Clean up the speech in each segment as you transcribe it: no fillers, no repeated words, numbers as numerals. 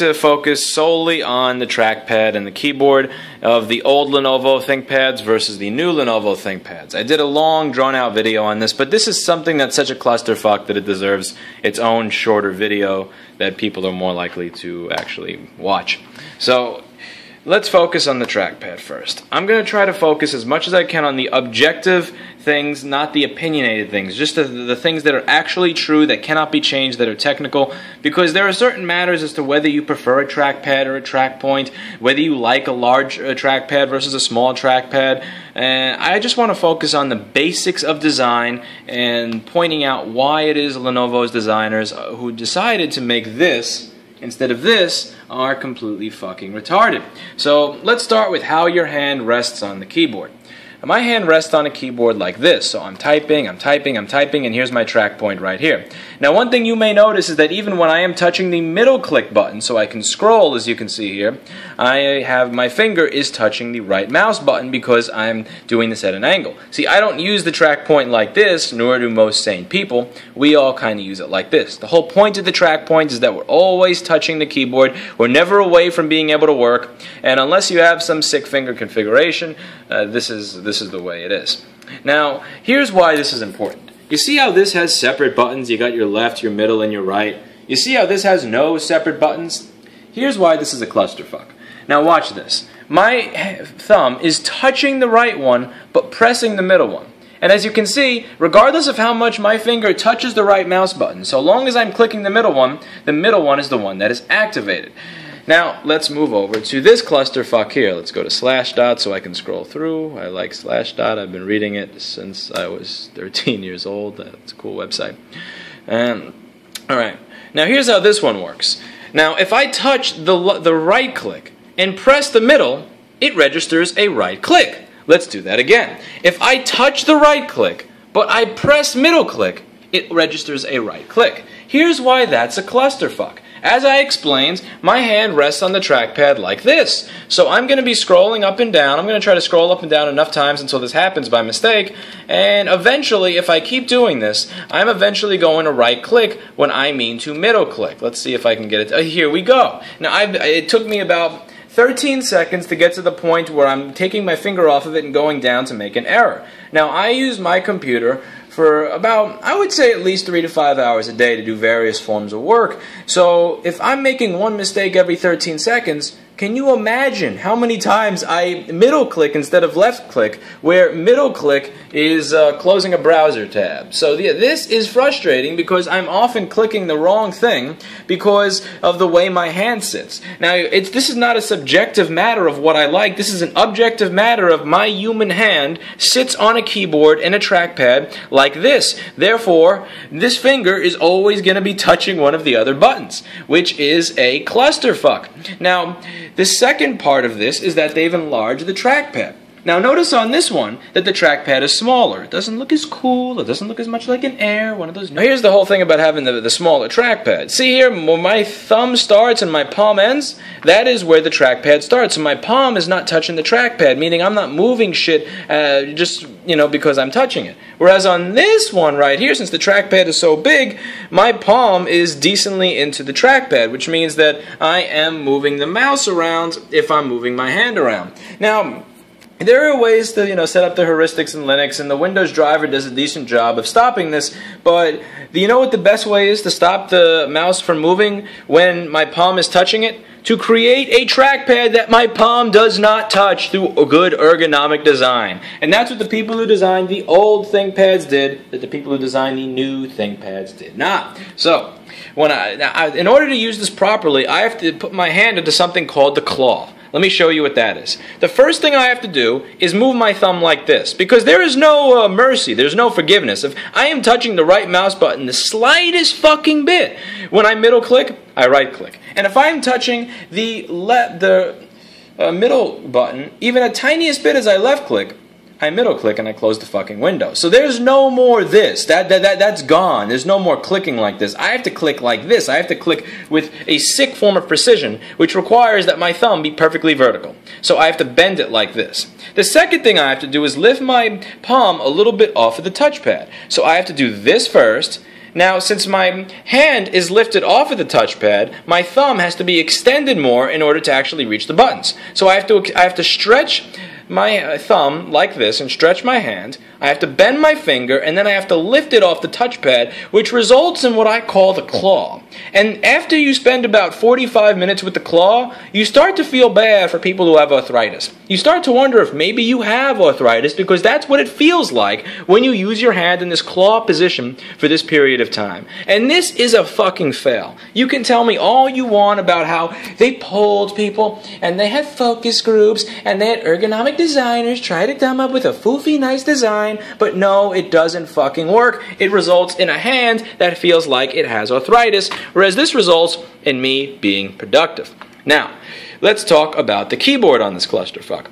to focus solely on the trackpad and the keyboard of the old Lenovo ThinkPads versus the new Lenovo ThinkPads. I did a long, drawn-out video on this, but this is something that's such a clusterfuck that it deserves its own shorter video that people are more likely to actually watch. So let's focus on the trackpad first. I'm going to try to focus as much as I can on the objective things, not the opinionated things, just the things that are actually true, that cannot be changed, that are technical, because there are certain matters as to whether you prefer a trackpad or a trackpoint, whether you like a large trackpad versus a small trackpad. And I just want to focus on the basics of design and pointing out why it is Lenovo's designers who decided to make this instead of this are completely fucking retarded. So let's start with how your hand rests on the keyboard. My hand rests on a keyboard like this, so I'm typing, and here's my track point right here. Now, one thing you may notice is that even when I am touching the middle click button, so I can scroll, as you can see here, my finger is touching the right mouse button because I'm doing this at an angle. See, I don't use the track point like this, nor do most sane people. We all kind of use it like this. The whole point of the track point is that we're always touching the keyboard. We're never away from being able to work, and unless you have some sick finger configuration, this is the way it is. Now, here's why this is important. You see how this has separate buttons? You got your left, your middle, and your right. You see how this has no separate buttons? Here's why this is a clusterfuck. Now watch this. My thumb is touching the right one, but pressing the middle one. And as you can see, regardless of how much my finger touches the right mouse button, so long as I'm clicking the middle one is the one that is activated. Now, let's move over to this clusterfuck here. Let's go to Slashdot so I can scroll through. I like Slashdot. I've been reading it since I was 13 years old. It's a cool website. Alright, now here's how this one works. Now, if I touch the right click and press the middle, it registers a right click. Let's do that again. If I touch the right click, but I press middle click, it registers a right click. Here's why that's a clusterfuck. As I explained, my hand rests on the trackpad like this. So I'm going to be scrolling up and down. I'm going to try to scroll up and down enough times until this happens by mistake. And eventually, if I keep doing this, I'm eventually going to right click when I mean to middle click. Let's see if I can get it. Here we go. Now, it took me about 13 seconds to get to the point where I'm taking my finger off of it and going down to make an error. Now, I use my computer for about, I would say, at least 3 to 5 hours a day to do various forms of work. So if I'm making one mistake every 13 seconds, can you imagine how many times I middle click instead of left click, where middle click is closing a browser tab? So this is frustrating because I'm often clicking the wrong thing because of the way my hand sits. Now, this is not a subjective matter of what I like. This is an objective matter of my human hand sits on a keyboard and a trackpad like this. Therefore, this finger is always going to be touching one of the other buttons, which is a clusterfuck. Now, the second part of this is that they've enlarged the trackpad. Now notice on this one that the trackpad is smaller. It doesn't look as cool. It doesn't look as much like an Air, one of those. Now here's the whole thing about having the smaller trackpad. See here, where my thumb starts and my palm ends? That is where the trackpad starts. So my palm is not touching the trackpad, meaning I'm not moving shit just, because I'm touching it. Whereas on this one right here, since the trackpad is so big, my palm is decently into the trackpad, which means that I am moving the mouse around if I'm moving my hand around. Now, there are ways to, set up the heuristics in Linux, and the Windows driver does a decent job of stopping this, but do you know what the best way is to stop the mouse from moving when my palm is touching it? To create a trackpad that my palm does not touch through a good ergonomic design. And that's what the people who designed the old ThinkPads did, that the people who designed the new ThinkPads did not. So, in order to use this properly, I have to put my hand into something called the claw. Let me show you what that is. The first thing I have to do is move my thumb like this, because there is no mercy, there's no forgiveness. If I am touching the right mouse button the slightest fucking bit, when I middle click, I right click. And if I'm touching the middle button even a tiniest bit as I left click, I middle click and I close the fucking window. So there's no more this. That's gone. There's no more clicking like this. I have to click like this. I have to click with a sick form of precision, which requires that my thumb be perfectly vertical. So I have to bend it like this. The second thing I have to do is lift my palm a little bit off of the touchpad. So I have to do this first, Now, since my hand is lifted off of the touchpad, my thumb has to be extended more in order to actually reach the buttons. So I have to stretch my thumb like this and stretch my hand. I have to bend my finger, and then I have to lift it off the touchpad, which results in what I call the claw. And after you spend about 45 minutes with the claw, you start to feel bad for people who have arthritis. You start to wonder if maybe you have arthritis, because that's what it feels like when you use your hand in this claw position for this period of time. And this is a fucking fail. You can tell me all you want about how they polled people, and they had focus groups, and they had ergonomic designers try to come up with a foofy nice design, but no, it doesn't fucking work. It results in a hand that feels like it has arthritis, whereas this results in me being productive. Now, let's talk about the keyboard on this clusterfuck.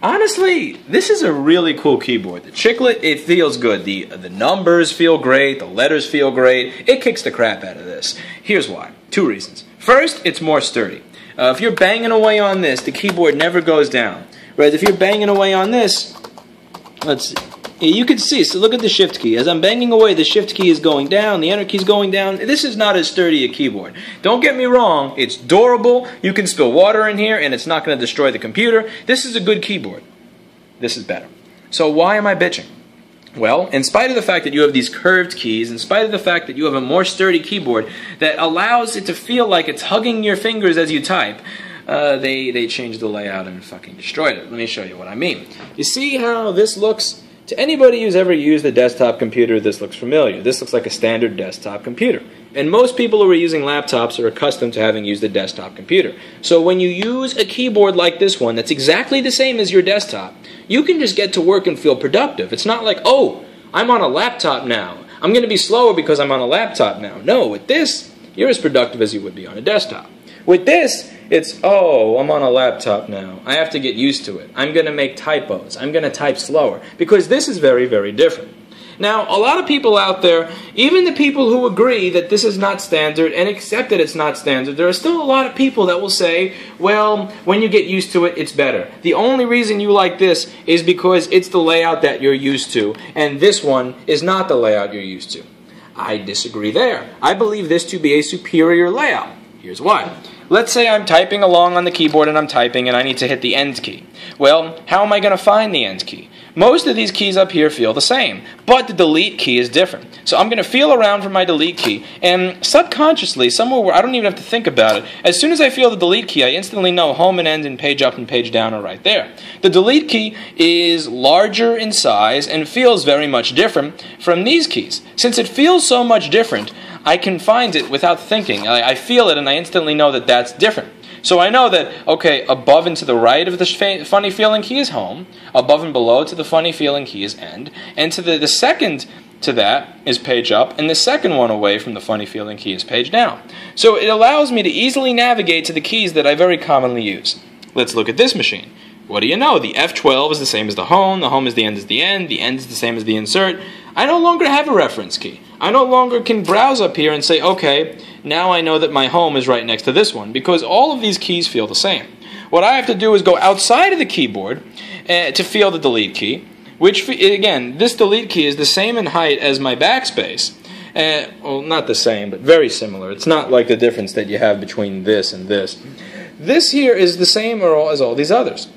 Honestly, this is a really cool keyboard. The chiclet, it feels good. The numbers feel great. The letters feel great. It kicks the crap out of this. Here's why. 2 reasons. First, it's more sturdy. If you're banging away on this, the keyboard never goes down. Whereas if you're banging away on this, let's see. You can see, so look at the shift key. As I'm banging away, the shift key is going down, the enter key is going down. This is not as sturdy a keyboard. Don't get me wrong, it's durable. You can spill water in here and it's not going to destroy the computer. This is a good keyboard. This is better. So why am I bitching? Well, in spite of the fact that you have these curved keys, in spite of the fact that you have a more sturdy keyboard that allows it to feel like it's hugging your fingers as you type, they changed the layout and fucking destroyed it. Let me show you what I mean. You see how this looks? To anybody who's ever used a desktop computer, this looks familiar. This looks like a standard desktop computer. And most people who are using laptops are accustomed to having used a desktop computer. So when you use a keyboard like this one that's exactly the same as your desktop, you can just get to work and feel productive. It's not like, oh, I'm on a laptop now. I'm going to be slower because I'm on a laptop now. No, with this, you're as productive as you would be on a desktop. With this, it's, oh, I'm on a laptop now. I have to get used to it. I'm going to make typos. I'm going to type slower. Because this is very, very different. Now, a lot of people out there, even the people who agree that this is not standard and accept that it's not standard, there are still a lot of people that will say, well, when you get used to it, it's better. The only reason you like this is because it's the layout that you're used to, and this one is not the layout you're used to. I disagree there. I believe this to be a superior layout. Here's why. Let's say I'm typing along on the keyboard and I'm typing and I need to hit the end key. Well, how am I going to find the end key? Most of these keys up here feel the same, but the delete key is different. So I'm going to feel around for my delete key, and subconsciously, somewhere where I don't even have to think about it, as soon as I feel the delete key, I instantly know home and end and page up and page down are right there. The delete key is larger in size and feels very much different from these keys. Since it feels so much different, I can find it without thinking. I feel it and I instantly know that that's different. So I know that, okay, above and to the right of the funny feeling key is home, above and below to the funny feeling key is end, and to the second to that is page up, and the second one away from the funny feeling key is page down. So it allows me to easily navigate to the keys that I very commonly use. Let's look at this machine. What do you know? The F12 is the same as the home is the end the end is the same as the insert. I no longer have a reference key. I no longer can browse up here and say, okay, now I know that my home is right next to this one, because all of these keys feel the same. What I have to do is go outside of the keyboard to feel the delete key, which, again, this delete key is the same in height as my backspace. Well, not the same, but very similar. It's not like the difference that you have between this and this. This here is the same as all these others.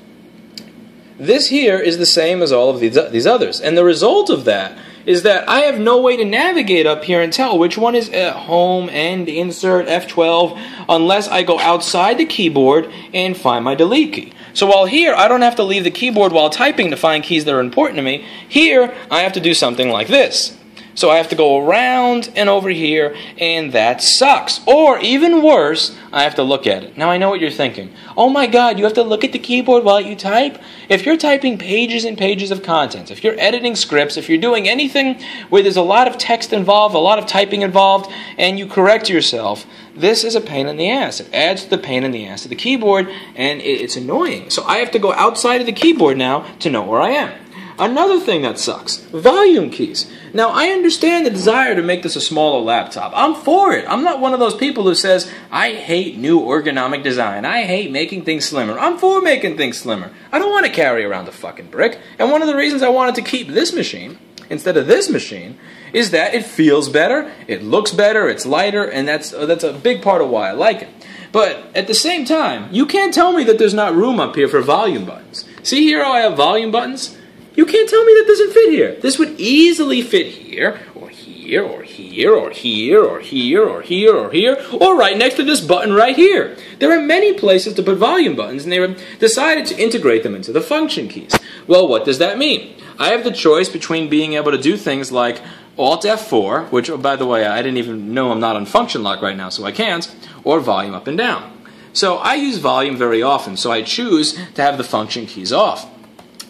This here is the same as all of these others. And the result of that is that I have no way to navigate up here and tell which one is home, end, insert, F12, unless I go outside the keyboard and find my delete key. So while here, I don't have to leave the keyboard while typing to find keys that are important to me, here, I have to do something like this. So I have to go around and over here, and that sucks. Or, even worse, I have to look at it. Now I know what you're thinking. Oh my god, you have to look at the keyboard while you type? If you're typing pages and pages of content, if you're editing scripts, if you're doing anything where there's a lot of text involved, a lot of typing involved, and you correct yourself, this is a pain in the ass. It adds to the pain in the ass of the keyboard, and it's annoying. So I have to go outside of the keyboard now to know where I am. Another thing that sucks, volume keys. Now, I understand the desire to make this a smaller laptop. I'm for it. I'm not one of those people who says, I hate new ergonomic design. I hate making things slimmer. I'm for making things slimmer. I don't want to carry around a fucking brick. And one of the reasons I wanted to keep this machine instead of this machine is that it feels better, it looks better, it's lighter, and that's a big part of why I like it. But at the same time, you can't tell me that there's not room up here for volume buttons. See here how I have volume buttons? You can't tell me that doesn't fit here. This would easily fit here, or here, or here, or here, or here, or here, or here, or right next to this button right here. There are many places to put volume buttons, and they decided to integrate them into the function keys. Well, what does that mean? I have the choice between being able to do things like Alt F4, which, oh, by the way, I didn't even know I'm not on function lock right now, so I can't, or volume up and down. So I use volume very often, so I choose to have the function keys off.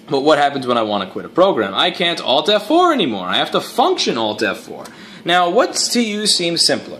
But what happens when I want to quit a program? I can't Alt F4 anymore. I have to function Alt F4. Now, what's to you seems simpler?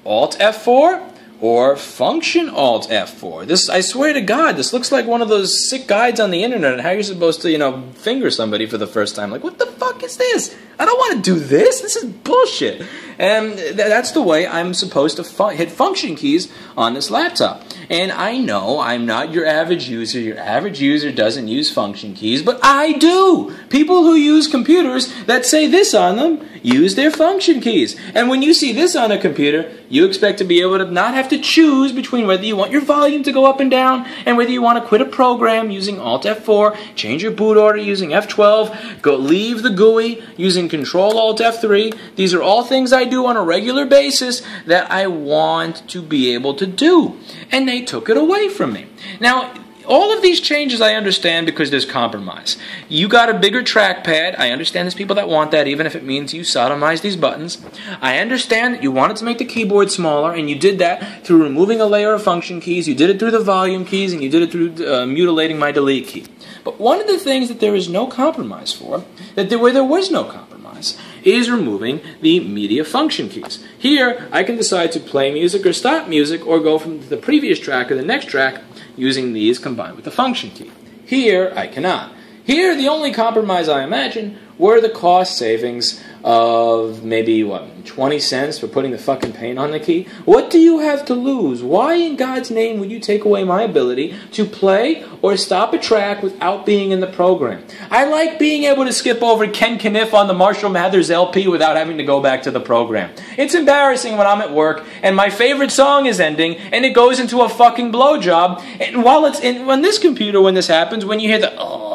Alt F4 or function Alt F4? This, I swear to God, this looks like one of those sick guides on the internet on how you're supposed to, finger somebody for the first time. Like, what the fuck is this? I don't want to do this. This is bullshit. And that's the way I'm supposed to hit function keys on this laptop. And I know I'm not your average user. Your average user doesn't use function keys, but I do. People who use computers that say this on them use their function keys. And when you see this on a computer, you expect to be able to not have to choose between whether you want your volume to go up and down and whether you want to quit a program using Alt F4, change your boot order using F12, leave the GUI using Control Alt F3. These are all things I do on a regular basis that I want to be able to do. And they took it away from me. Now, all of these changes I understand because there's compromise. You got a bigger trackpad. I understand there's people that want that, even if it means you sodomize these buttons. I understand that you wanted to make the keyboard smaller, and you did that through removing a layer of function keys. You did it through the volume keys, and you did it through mutilating my delete key. But one of the things that there is no compromise for, where there was no compromise, is removing the media function keys. Here, I can decide to play music or stop music, or go from the previous track to the next track using these combined with the function key. Here, I cannot. Here, the only compromise I imagine were the cost savings of maybe, 20 cents for putting the fucking paint on the key? What do you have to lose? Why in God's name would you take away my ability to play or stop a track without being in the program? I like being able to skip over Ken Kniff on the Marshall Mathers LP without having to go back to the program. It's embarrassing when I'm at work and my favorite song is ending and it goes into a fucking blowjob. And while it's on this computer, when this happens, when you hear the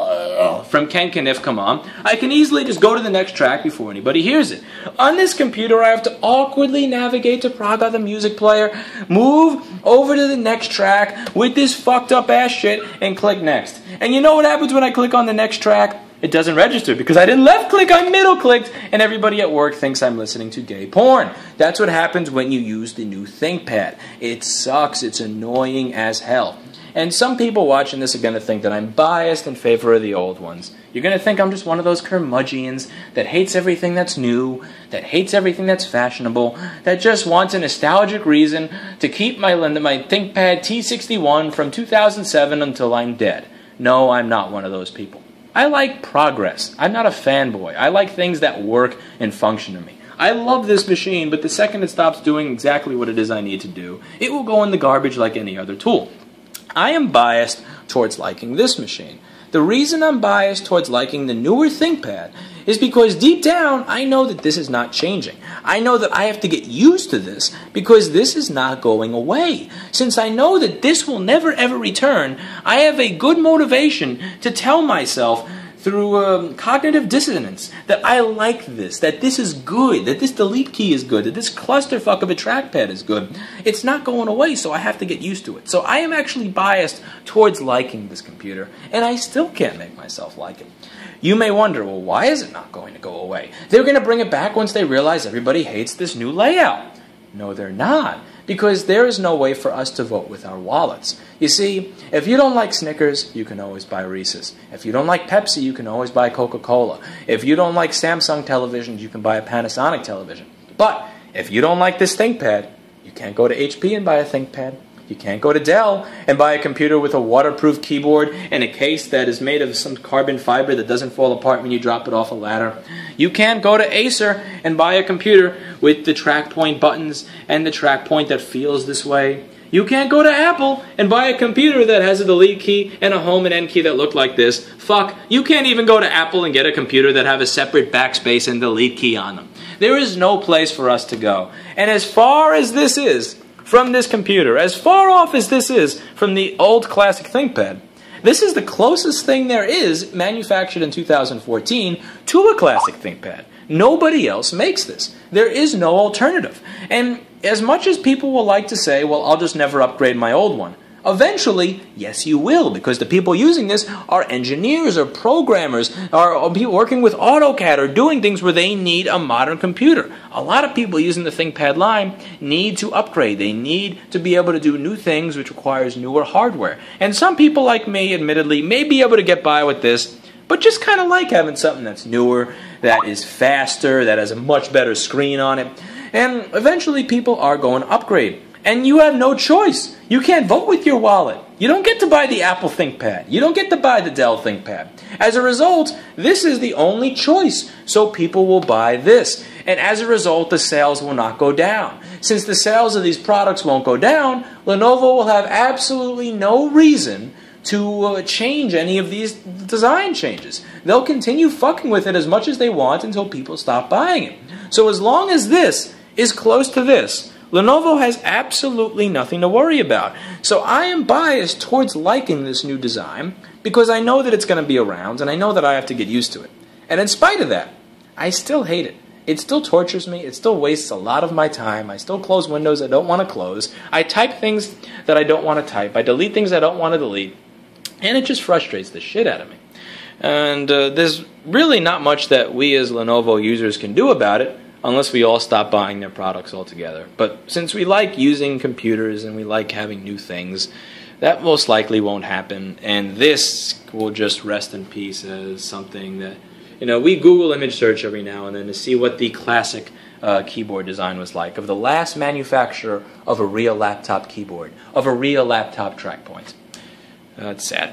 from Ken Kniff come on, I can easily just go to the next track before anybody hears it. On this computer, I have to awkwardly navigate to Praga the music player, move over to the next track with this fucked up ass shit, and click next. And you know what happens when I click on the next track? It doesn't register because I didn't left click, I middle clicked, and everybody at work thinks I'm listening to gay porn. That's what happens when you use the new Thinkpad. It sucks, it's annoying as hell. And some people watching this are going to think that I'm biased in favor of the old ones. You're going to think I'm just one of those curmudgeons that hates everything that's new, that hates everything that's fashionable, that just wants a nostalgic reason to keep my Thinkpad T61 from 2007 until I'm dead. No, I'm not one of those people. I like progress. I'm not a fanboy. I like things that work and function to me. I love this machine, but the second it stops doing exactly what it is I need to do, it will go in the garbage like any other tool. I am biased towards liking this machine. The reason I'm biased towards liking the newer Thinkpad is because deep down, I know that this is not changing. I know that I have to get used to this because this is not going away. Since I know that this will never ever return, I have a good motivation to tell myself through cognitive dissonance that I like this, that this is good, that this delete key is good, that this clusterfuck of a trackpad is good. It's not going away, so I have to get used to it. So I am actually biased towards liking this computer, and I still can't make myself like it. You may wonder, well, why is it not going to go away? They're going to bring it back once they realize everybody hates this new layout. No, they're not, because there is no way for us to vote with our wallets. You see, if you don't like Snickers, you can always buy Reese's. If you don't like Pepsi, you can always buy Coca-Cola. If you don't like Samsung televisions, you can buy a Panasonic television. But if you don't like this ThinkPad, you can't go to HP and buy a ThinkPad. You can't go to Dell and buy a computer with a waterproof keyboard and a case that is made of some carbon fiber that doesn't fall apart when you drop it off a ladder. You can't go to Acer and buy a computer with the trackpoint buttons and the trackpoint that feels this way. You can't go to Apple and buy a computer that has a delete key and a home and end key that look like this. Fuck, you can't even go to Apple and get a computer that have a separate backspace and delete key on them. There is no place for us to go. And as far as this is from this computer, as far off as this is from the old classic ThinkPad, this is the closest thing there is manufactured in 2014 to a classic ThinkPad. Nobody else makes this. There is no alternative. And as much as people will like to say, well, I'll just never upgrade my old one, eventually, yes, you will, because the people using this are engineers or programmers or people working with AutoCAD or doing things where they need a modern computer. A lot of people using the ThinkPad line need to upgrade. They need to be able to do new things, which requires newer hardware. And some people like me, admittedly, may be able to get by with this, but just kind of like having something that's newer, that is faster, that has a much better screen on it. And eventually people are going to upgrade. And you have no choice. You can't vote with your wallet. You don't get to buy the Apple ThinkPad. You don't get to buy the Dell ThinkPad. As a result, this is the only choice. So people will buy this. And as a result, the sales will not go down. Since the sales of these products won't go down, Lenovo will have absolutely no reason to change any of these design changes. They'll continue fucking with it as much as they want until people stop buying it. So as long as this is close to this, Lenovo has absolutely nothing to worry about. So I am biased towards liking this new design because I know that it's going to be around and I know that I have to get used to it. And in spite of that, I still hate it. It still tortures me. It still wastes a lot of my time. I still close windows I don't want to close. I type things that I don't want to type. I delete things I don't want to delete. And it just frustrates the shit out of me. And there's really not much that we as Lenovo users can do about it unless we all stop buying their products altogether. But since we like using computers and we like having new things, that most likely won't happen. And this will just rest in peace as something that, we Google image search every now and then to see what the classic keyboard design was like, of the last manufacturer of a real laptop keyboard, of a real laptop trackpoint. It's sad.